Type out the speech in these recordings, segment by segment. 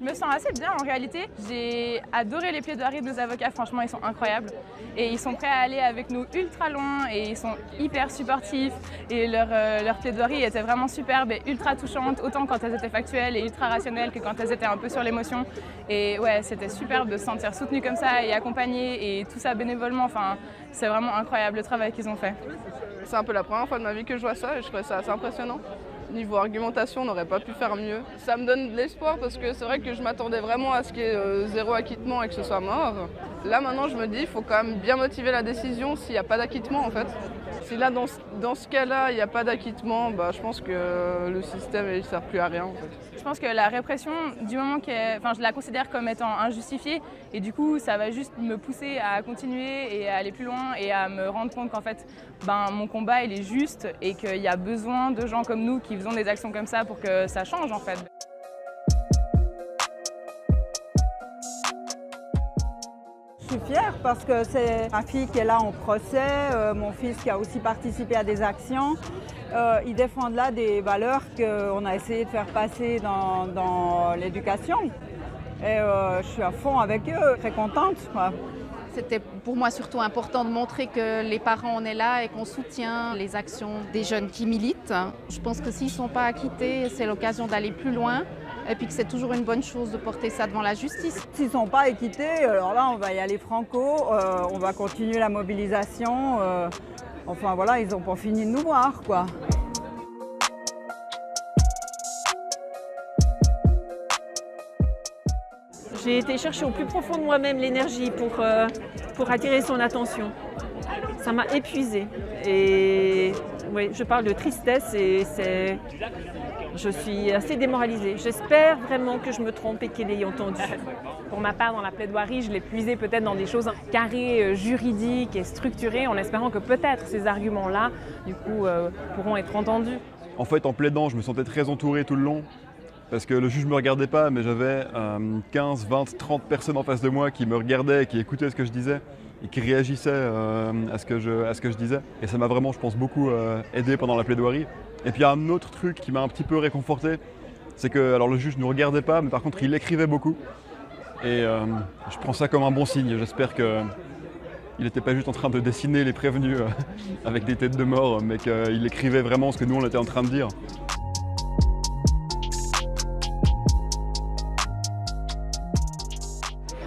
Je me sens assez bien en réalité. J'ai adoré les plaidoiries de nos avocats, franchement ils sont incroyables. Et ils sont prêts à aller avec nous ultra loin et ils sont hyper supportifs. Et leur plaidoirie était vraiment superbe et ultra touchante, autant quand elles étaient factuelles et ultra rationnelles que quand elles étaient un peu sur l'émotion. Et ouais, c'était superbe de se sentir soutenu comme ça et accompagné et tout ça bénévolement. Enfin, c'est vraiment incroyable le travail qu'ils ont fait. C'est un peu la première fois de ma vie que je vois ça et je trouvais ça assez impressionnant. Niveau argumentation, on n'aurait pas pu faire mieux. Ça me donne de l'espoir parce que c'est vrai que je m'attendais vraiment à ce qu'il y ait zéro acquittement et que ce soit mort. Là maintenant je me dis qu'il faut quand même bien motiver la décision s'il n'y a pas d'acquittement en fait. Si là dans ce cas-là il n'y a pas d'acquittement, je pense que le système ne sert plus à rien en fait. Je pense que la répression, du moment je la considère comme étant injustifiée et du coup ça va juste me pousser à continuer et à aller plus loin et à me rendre compte qu'en fait mon combat il est juste et qu'il y a besoin de gens comme nous qui faisons des actions comme ça pour que ça change en fait. Je suis fière parce que c'est ma fille qui est là en procès, mon fils qui a aussi participé à des actions. Ils défendent là des valeurs qu'on a essayé de faire passer dans l'éducation. Et je suis à fond avec eux, très contente. C'était pour moi surtout important de montrer que les parents on est là et qu'on soutient les actions des jeunes qui militent. Je pense que s'ils ne sont pas acquittés, c'est l'occasion d'aller plus loin. Et puis que c'est toujours une bonne chose de porter ça devant la justice. S'ils ne sont pas acquittés, alors là on va y aller franco, on va continuer la mobilisation. Enfin voilà, ils n'ont pas fini de nous voir quoi. J'ai été chercher au plus profond de moi-même l'énergie pour attirer son attention. Ça m'a épuisée. Et oui, je parle de tristesse et je suis assez démoralisée. J'espère vraiment que je me trompe et qu'elle ait entendu. Pour ma part, dans la plaidoirie, je l'ai puisé peut-être dans des choses carrées, juridiques et structurées, en espérant que peut-être ces arguments-là, du coup, pourront être entendus. En fait, en plaidant, je me sentais très entouré tout le long. Parce que le juge ne me regardait pas, mais j'avais 15, 20, 30 personnes en face de moi qui me regardaient, qui écoutaient ce que je disais et qui réagissaient à ce que je disais. Et ça m'a vraiment, je pense, beaucoup aidé pendant la plaidoirie. Et puis il y a un autre truc qui m'a un petit peu réconforté, c'est que alors, le juge ne nous regardait pas, mais par contre il écrivait beaucoup. Et je prends ça comme un bon signe. J'espère qu'il n'était pas juste en train de dessiner les prévenus avec des têtes de mort, mais qu'il écrivait vraiment ce que nous on était en train de dire.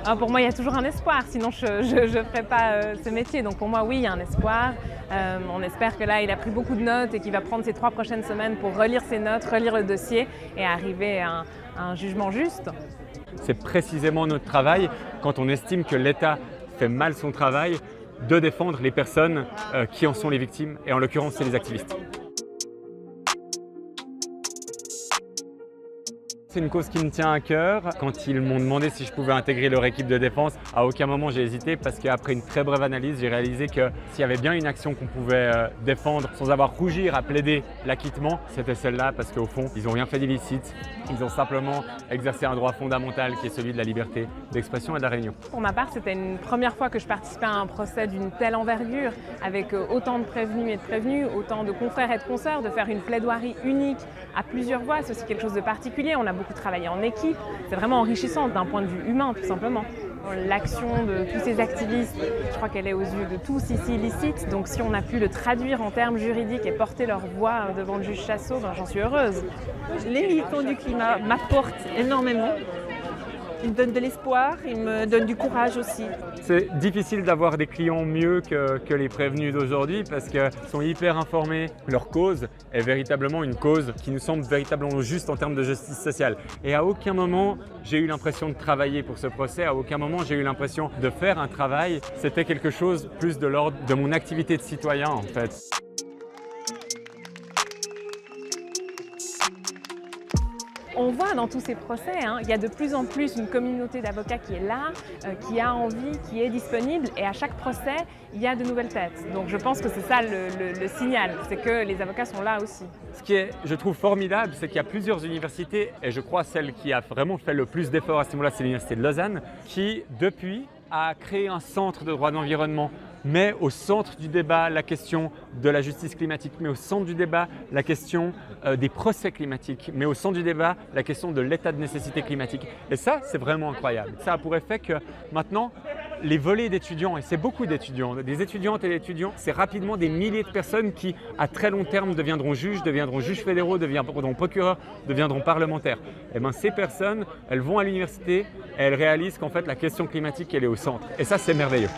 Alors pour moi, il y a toujours un espoir, sinon je ne ferais pas ce métier. Donc pour moi, oui, il y a un espoir. On espère que là, il a pris beaucoup de notes et qu'il va prendre ces 3 prochaines semaines pour relire ses notes, relire le dossier et arriver à un jugement juste. C'est précisément notre travail, quand on estime que l'État fait mal son travail, de défendre les personnes qui en sont les victimes, et en l'occurrence, c'est les activistes. C'est une cause qui me tient à cœur. Quand ils m'ont demandé si je pouvais intégrer leur équipe de défense, à aucun moment j'ai hésité parce qu'après une très brève analyse, j'ai réalisé que s'il y avait bien une action qu'on pouvait défendre sans avoir rougir à plaider l'acquittement, c'était celle-là parce qu'au fond, ils n'ont rien fait d'illicite. Ils ont simplement exercé un droit fondamental qui est celui de la liberté d'expression et de la réunion. Pour ma part, c'était une première fois que je participais à un procès d'une telle envergure, avec autant de prévenus et de prévenus, autant de confrères et de consoeurs, de faire une plaidoirie unique à plusieurs voix. C'est aussi quelque chose de particulier. On a beaucoup travaillé en équipe. C'est vraiment enrichissant d'un point de vue humain, tout simplement. L'action de tous ces activistes, je crois qu'elle est aux yeux de tous ici licite. Donc si on a pu le traduire en termes juridiques et porter leur voix devant le juge Chassot, j'en suis heureuse. Les militants du climat m'apportent énormément. Ils me donnent de l'espoir, ils me donnent du courage aussi. C'est difficile d'avoir des clients mieux que les prévenus d'aujourd'hui parce qu'ils sont hyper informés. Leur cause est véritablement une cause qui nous semble véritablement juste en termes de justice sociale. Et à aucun moment, j'ai eu l'impression de travailler pour ce procès. À aucun moment, j'ai eu l'impression de faire un travail. C'était quelque chose plus de l'ordre de mon activité de citoyen en fait. On voit dans tous ces procès, il y a de plus en plus une communauté d'avocats qui est là, qui a envie, qui est disponible, et à chaque procès, il y a de nouvelles têtes. Donc je pense que c'est ça le signal, c'est que les avocats sont là aussi. Ce qui est, je trouve, formidable, c'est qu'il y a plusieurs universités, et je crois celle qui a vraiment fait le plus d'efforts à ce niveau-là, c'est l'Université de Lausanne, qui, depuis, a créé un centre de droit de l'environnement met au centre du débat la question de la justice climatique, met au centre du débat la question des procès climatiques, met au centre du débat la question de l'état de nécessité climatique. Et ça, c'est vraiment incroyable. Ça a pour effet que maintenant, les volées d'étudiants, et c'est beaucoup d'étudiants, des étudiantes et d'étudiants, c'est rapidement des milliers de personnes qui, à très long terme, deviendront juges fédéraux, deviendront procureurs, deviendront parlementaires. Et bien ces personnes, elles vont à l'université et elles réalisent qu'en fait la question climatique, elle est au centre. Et ça, c'est merveilleux.